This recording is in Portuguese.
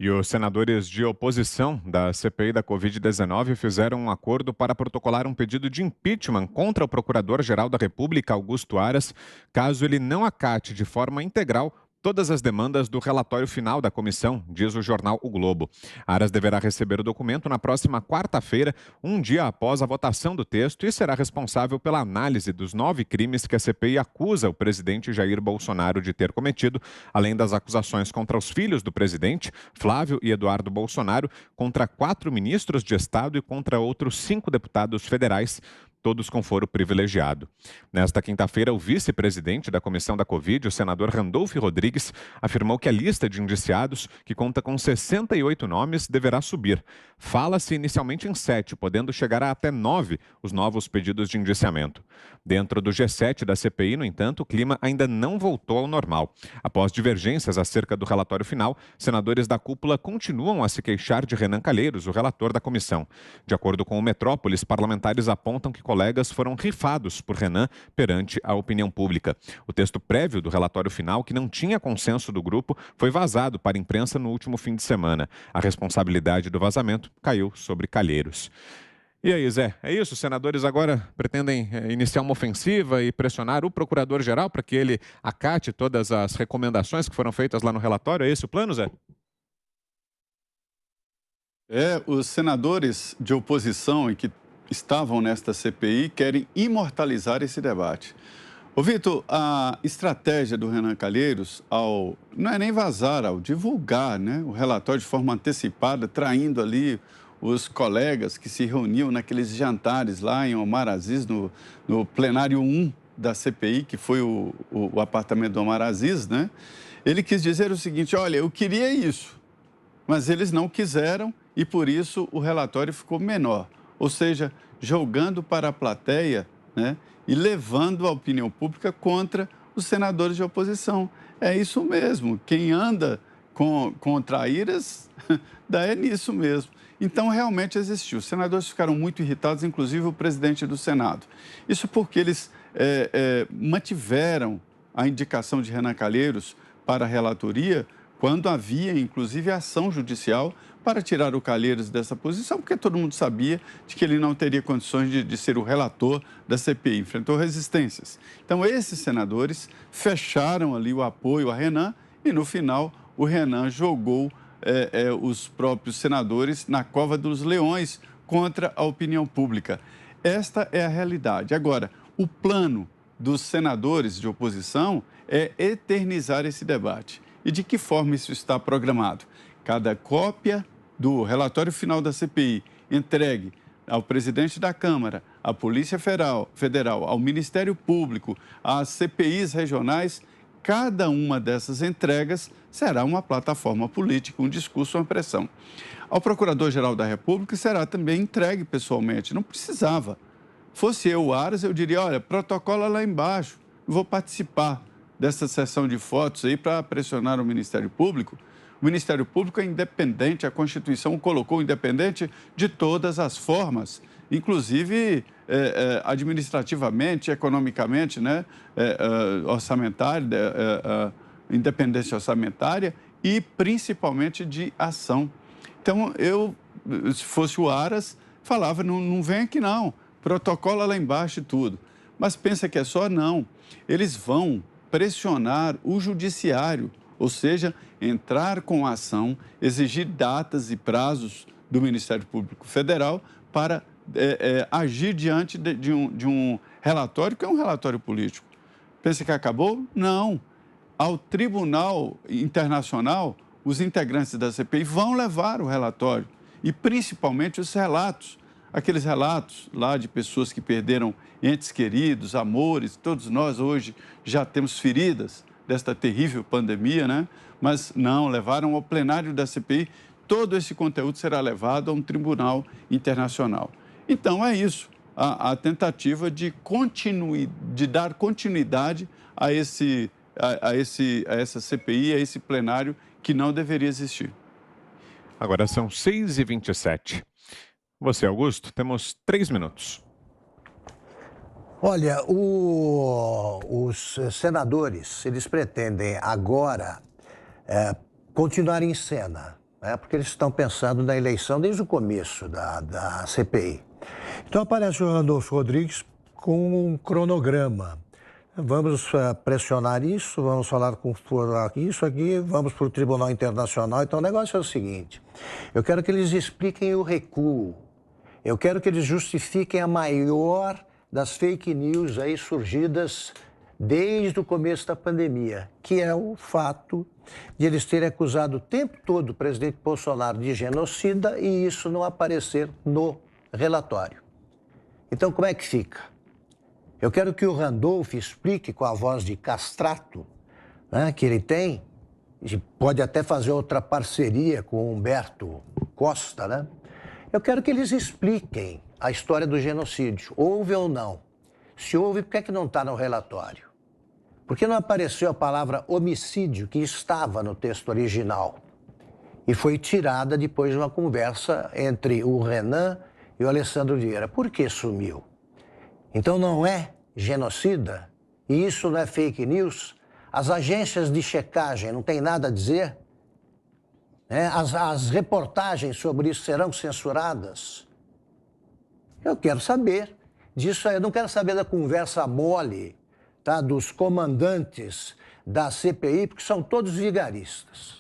E os senadores de oposição da CPI da Covid-19 fizeram um acordo para protocolar um pedido de impeachment contra o Procurador-Geral da República, Augusto Aras, caso ele não acate de forma integral todas as demandas do relatório final da comissão, diz o jornal O Globo. Aras deverá receber o documento na próxima quarta-feira, um dia após a votação do texto, e será responsável pela análise dos 9 crimes que a CPI acusa o presidente Jair Bolsonaro de ter cometido, além das acusações contra os filhos do presidente, Flávio e Eduardo Bolsonaro, contra 4 ministros de Estado e contra outros 5 deputados federais, todos com foro privilegiado. Nesta quinta-feira, o vice-presidente da Comissão da Covid, o senador Randolph Rodrigues, afirmou que a lista de indiciados, que conta com 68 nomes, deverá subir. Fala-se inicialmente em 7, podendo chegar a até 9 os novos pedidos de indiciamento. Dentro do G7 da CPI, no entanto, o clima ainda não voltou ao normal. Após divergências acerca do relatório final, senadores da cúpula continuam a se queixar de Renan Calheiros, o relator da comissão. De acordo com o Metrópolis, parlamentares apontam que colegas foram rifados por Renan perante a opinião pública. O texto prévio do relatório final, que não tinha consenso do grupo, foi vazado para a imprensa no último fim de semana. A responsabilidade do vazamento caiu sobre Calheiros. E aí, Zé, é isso? Os senadores agora pretendem iniciar uma ofensiva e pressionar o procurador-geral para que ele acate todas as recomendações que foram feitas lá no relatório? É esse o plano, Zé? Os senadores de oposição e que estavam nesta CPI querem imortalizar esse debate. Ô Vitor, a estratégia do Renan Calheiros, não é nem vazar, ao divulgar, né, o relatório de forma antecipada, traindo ali os colegas que se reuniam naqueles jantares lá em Omar Aziz, no plenário 1 da CPI, que foi o apartamento do Omar Aziz, né? Ele quis dizer o seguinte: olha, eu queria isso, mas eles não quiseram e por isso o relatório ficou menor. Ou seja, jogando para a plateia, né, e levando a opinião pública contra os senadores de oposição. É isso mesmo, quem anda com traíras, é nisso mesmo. Então, realmente existiu. Os senadores ficaram muito irritados, inclusive o presidente do Senado. Isso porque eles mantiveram a indicação de Renan Calheiros para a relatoria, quando havia, inclusive, ação judicial para tirar o Calheiros dessa posição, porque todo mundo sabia de que ele não teria condições de ser o relator da CPI, enfrentou resistências. Então, esses senadores fecharam ali o apoio a Renan e, no final, o Renan jogou os próprios senadores na cova dos leões contra a opinião pública. Esta é a realidade. Agora, o plano dos senadores de oposição é eternizar esse debate. E de que forma isso está programado? Cada cópia do relatório final da CPI entregue ao presidente da Câmara, à Polícia Federal, ao Ministério Público, às CPIs regionais, cada uma dessas entregas será uma plataforma política, um discurso, uma pressão. Ao Procurador-Geral da República será também entregue pessoalmente, não precisava. Fosse eu, o Aras, eu diria, olha, protocola lá embaixo, vou participar dessa sessão de fotos aí para pressionar o Ministério Público. O Ministério Público é independente, a Constituição o colocou independente de todas as formas, inclusive administrativamente, economicamente, né, orçamentária, independência orçamentária e principalmente de ação. Então, eu, se fosse o Aras, falava, não vem aqui não, protocola lá embaixo e tudo. Mas pensa que é só? Não. Eles vão pressionar o judiciário, ou seja, entrar com a ação, exigir datas e prazos do Ministério Público Federal para agir diante de um relatório que é um relatório político. Pensa que acabou? Não. Ao Tribunal Internacional, os integrantes da CPI vão levar o relatório e principalmente os relatos, aqueles relatos lá de pessoas que perderam entes queridos, amores. Todos nós hoje já temos feridas desta terrível pandemia, né? Mas não, levaram ao plenário da CPI, todo esse conteúdo será levado a um tribunal internacional. Então, é isso, a tentativa de dar continuidade a essa CPI, a esse plenário que não deveria existir. Agora são 6h27. Você, Augusto, temos 3 minutos. Olha, os senadores, eles pretendem agora continuar em cena, né? Porque eles estão pensando na eleição desde o começo da CPI. Então aparece o Randolfo Rodrigues com um cronograma. Vamos pressionar isso, vamos falar com isso aqui, vamos para o Tribunal Internacional. Então o negócio é o seguinte, eu quero que eles expliquem o recuo, eu quero que eles justifiquem a maior das fake news aí surgidas desde o começo da pandemia, que é o fato de eles terem acusado o tempo todo o presidente Bolsonaro de genocida e isso não aparecer no relatório. Então como é que fica? Eu quero que o Randolph explique com a voz de castrato, né, que ele tem, e pode até fazer outra parceria com o Humberto Costa, né? Eu quero que eles expliquem a história do genocídio, houve ou não. Se houve, por que é que não está no relatório? Por que não apareceu a palavra homicídio, que estava no texto original? E foi tirada depois de uma conversa entre o Renan e o Alessandro Vieira. Por que sumiu? Então não é genocida? E isso não é fake news? As agências de checagem não têm nada a dizer? As reportagens sobre isso serão censuradas? Eu quero saber disso aí. Eu não quero saber da conversa mole, tá, dos comandantes da CPI, porque são todos vigaristas.